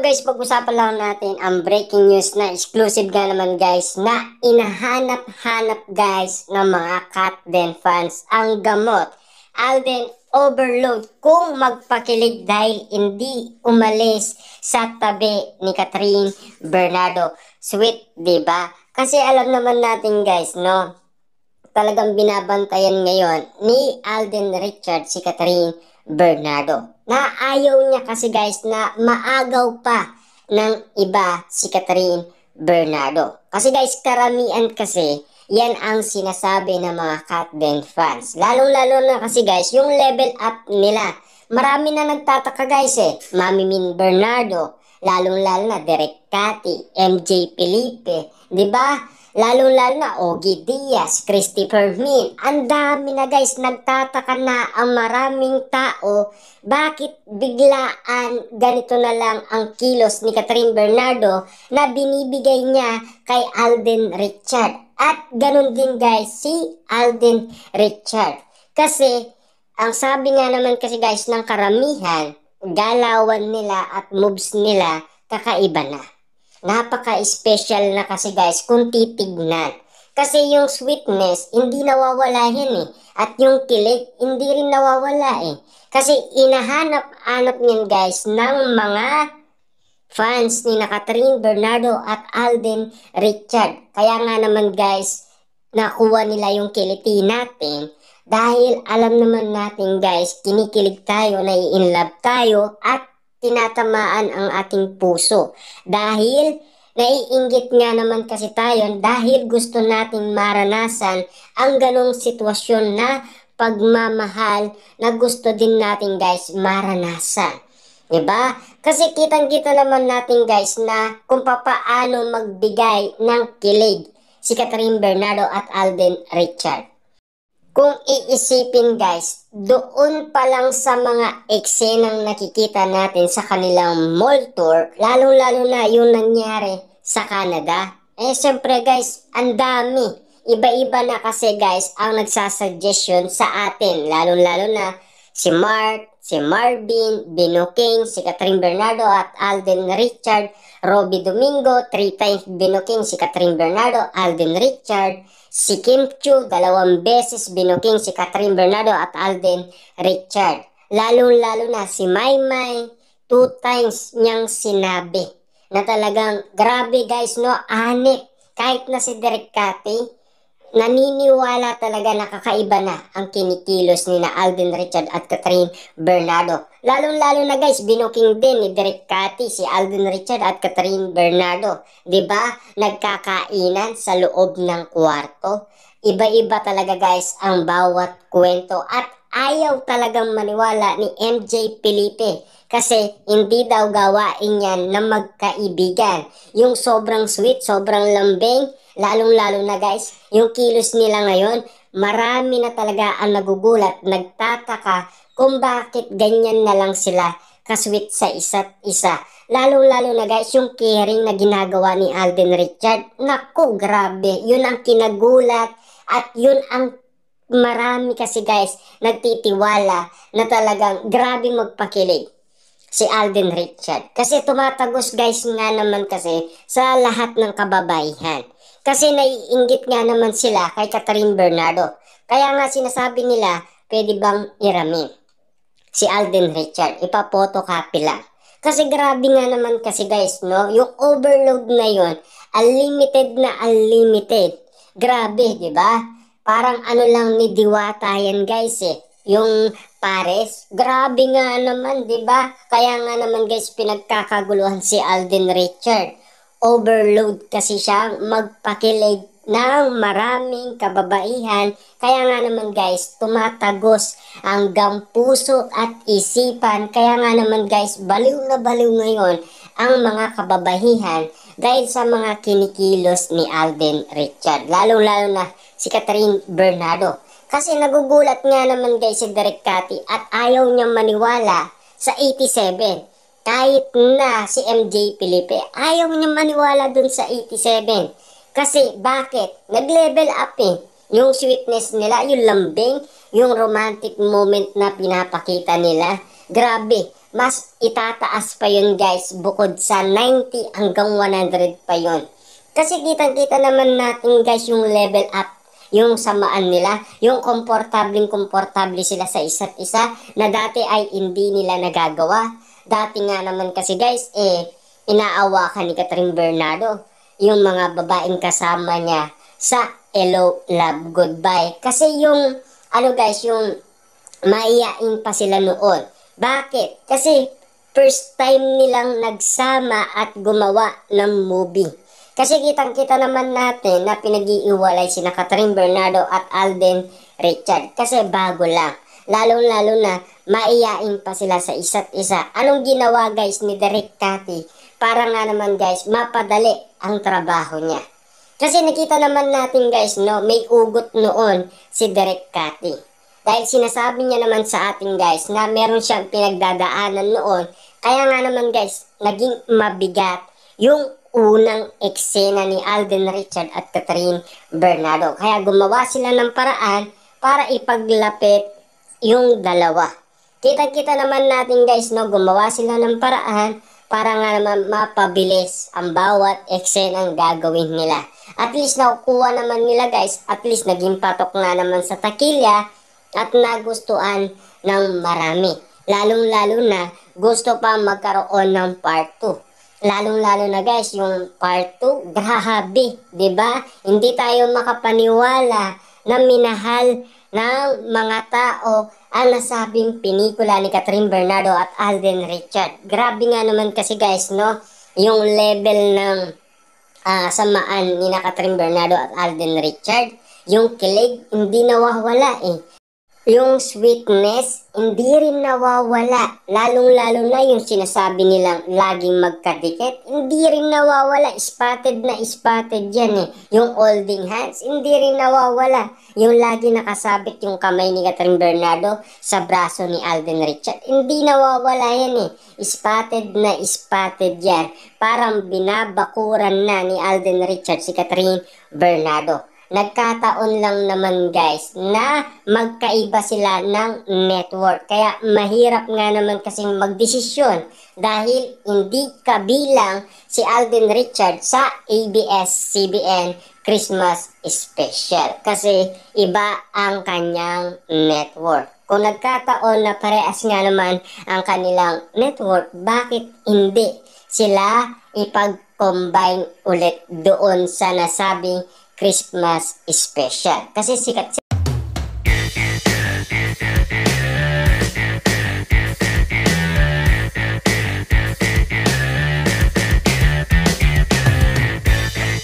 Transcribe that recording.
guys, pag-usapan lang natin ang breaking news na exclusive nga naman guys na inahanap-hanap guys ng mga Katden fans ang gamot Alden Overload kung magpakilig dahil hindi umalis sa tabi ni Catherine Bernardo. Sweet, di ba? Kasi alam naman natin guys, no? Talagang binabantayan ngayon ni Alden Richards si Catherine Bernardo. Na ayaw niya kasi guys na maagaw pa ng iba si Catherine Bernardo. Kasi guys, karamihan kasi yan ang sinasabi ng mga Katden fans. Lalong-lalo na kasi guys, yung level up nila. Marami na nagtataka guys Mami Min Bernardo, lalong-lalo na Derek Cathy, MJ Felipe, di ba? Lalong-lalo na Ogie Diaz, Christopher Min. Ang dami na guys, nagtataka na ang maraming tao bakit biglaan ganito na lang ang kilos ni Catherine Bernardo na binibigay niya kay Alden Richard. At ganun din guys si Alden Richard. Kasi ang sabi nga naman kasi guys ng karamihan, galawan nila at moves nila kakaiba na. Napaka-special na kasi guys kung titignan. Kasi yung sweetness, hindi nawawala yan At yung kilig, hindi rin nawawala Kasi inahanap-hanap niyan guys ng mga fans ni Catherine Bernardo at Alden Richard. Kaya nga naman guys, nakuha nila yung kiliti natin. Dahil alam naman natin guys, kinikilig tayo, nai-inlove tayo at tinatamaan ang ating puso. Dahil naiinggit nga naman kasi tayo dahil gusto nating maranasan ang ganong sitwasyon na pagmamahal na gusto din natin guys maranasan. Diba? Kasi kitang-kita naman natin guys na kung papaano magbigay ng kilig si Catherine Bernardo at Alden Richard. Kung iisipin guys, doon pa lang sa mga eksenang nakikita natin sa kanilang mall tour, lalong-lalo na yung nangyari sa Canada. Siyempre guys, ang dami. Iba-iba na kasi guys ang nagsasuggestion sa atin, lalong-lalo na si Mark, si Marvin, Bino King, si Catherine Bernardo at Alden Richard, Robbie Domingo, 3 times Bino King, si Catherine Bernardo, Alden Richard, si Kim Chu, 2 beses Bino King, si Catherine Bernardo at Alden Richard. Lalong-lalo na si Maymay, 2 times niyang sinabi na talagang grabe guys no, anip. Kahit na si Derek Cathy, naniniwala talaga na kakaiba na ang kinikilos ni na Alden Richard at Catherine Bernardo. Lalong-lalo na guys, binuking din ni Derek Cathy si Alden Richard at Catherine Bernardo. 'Di ba? Nagkakainan sa loob ng kwarto. Iba-iba talaga guys ang bawat kwento at ayaw talagang maniwala ni MJ Felipe. Kasi hindi daw gawain yan na magkaibigan. Yung sobrang sweet, sobrang lambing, lalong-lalo na guys, yung kilos nila ngayon, marami na talaga ang nagugulat, nagtataka kung bakit ganyan na lang sila kasweet sa isa't isa. Lalong-lalo na guys, yung caring na ginagawa ni Alden Richard, naku, grabe, yun ang kinagulat at yun ang marami kasi guys nagtitiwala na talagang grabe magpakilig si Alden Richard. Kasi tumatagos guys nga naman kasi sa lahat ng kababaihan. Kasi naiinggit nga naman sila kay Catherine Bernardo. Kaya nga sinasabi nila, pwede bang iramin si Alden Richard? Ipa-photocopy lang. Kasi grabe nga naman kasi guys, no? Yung overload na yon, unlimited na unlimited. Grabe, di ba? Parang ano lang ni Diwata yan guys yung pares. Grabe nga naman, di ba? Kaya nga naman guys, pinagkakaguluhan si Alden Richard. Overload kasi siya magpakilig ng maraming kababaihan. Kaya nga naman guys, tumatagos hanggang puso at isipan. Kaya nga naman guys, baliw na baliw ngayon ang mga kababaihan dahil sa mga kinikilos ni Alden Richard. Lalong-lalo na si Catherine Bernardo. Kasi nagugulat nga naman guys si Derek Cathy at ayaw niyang maniwala sa 87. Kahit na si MJ Felipe, ayaw niyang maniwala dun sa 87. Kasi bakit? Nag-level up Yung sweetness nila, yung lambing, yung romantic moment na pinapakita nila. Grabe, mas itataas pa yun guys, bukod sa 90 hanggang 100 pa yun. Kasi kitang-kita naman natin guys yung level up, yung samaan nila, yung komportable sila sa isa't isa na dati ay hindi nila nagagawa. Dati nga naman kasi guys, inaawa ka ni Catherine Bernardo, yung mga babaeng kasama niya sa Hello, Love, Goodbye. Kasi yung, ano guys, yung maiyain pa sila noon. Bakit? Kasi first time nilang nagsama at gumawa ng movie. Kasi kitang-kita naman natin na pinag-iiwalay sina Catherine Bernardo at Alden Richard. Kasi bago lang. Lalong-lalo na maiyain pa sila sa isa't isa. Anong ginawa guys ni Derek Cathy? Para nga naman guys, mapadali ang trabaho niya. Kasi nakita naman natin guys, no, may ugot noon si Derek Cathy. Dahil sinasabi niya naman sa atin guys na meron siyang pinagdadaanan noon. Kaya nga naman guys, naging mabigat yung unang eksena ni Alden Richard at Catherine Bernardo. Kaya gumawa sila ng paraan para ipaglapit yung dalawa. Kita-kita naman natin guys, no, gumawa sila ng paraan para nga naman mapabilis ang bawat eksenang gagawin nila. At least nakukuha naman nila guys, at least naging patok nga naman sa takilya at nagustuhan ng marami. Lalong-lalo na gusto pa magkaroon ng part 2. Lalong-lalo na guys, yung part 2, grabe, 'di ba? Hindi tayo makapaniwala na minahal ng mga tao ang nasabing pelikula ni Catherine Bernardo at Alden Richard. Grabe nga naman kasi guys, no? Yung level ng samaan ni Catherine Bernardo at Alden Richard, yung kilig hindi nawawala eh. Yung sweetness, hindi rin nawawala. Lalong-lalo na yung sinasabi nilang laging magkadikit, hindi rin nawawala. Spotted na spotted yan eh. Yung holding hands, hindi rin nawawala. Yung lagi nakasabit yung kamay ni Catherine Bernardo sa braso ni Alden Richard, hindi nawawala yan eh. Spotted na spotted yan. Parang binabakuran na ni Alden Richard si Catherine Bernardo. Nagkataon lang naman guys na magkaiba sila ng network. Kaya mahirap nga naman kasing magdesisyon dahil hindi kabilang si Alden Richard sa ABS-CBN Christmas Special. Kasi iba ang kanyang network. Kung nagkataon na parehas nga naman ang kanilang network, bakit hindi sila ipag-combine ulit doon sa nasabing Christmas Special? Kasi sikat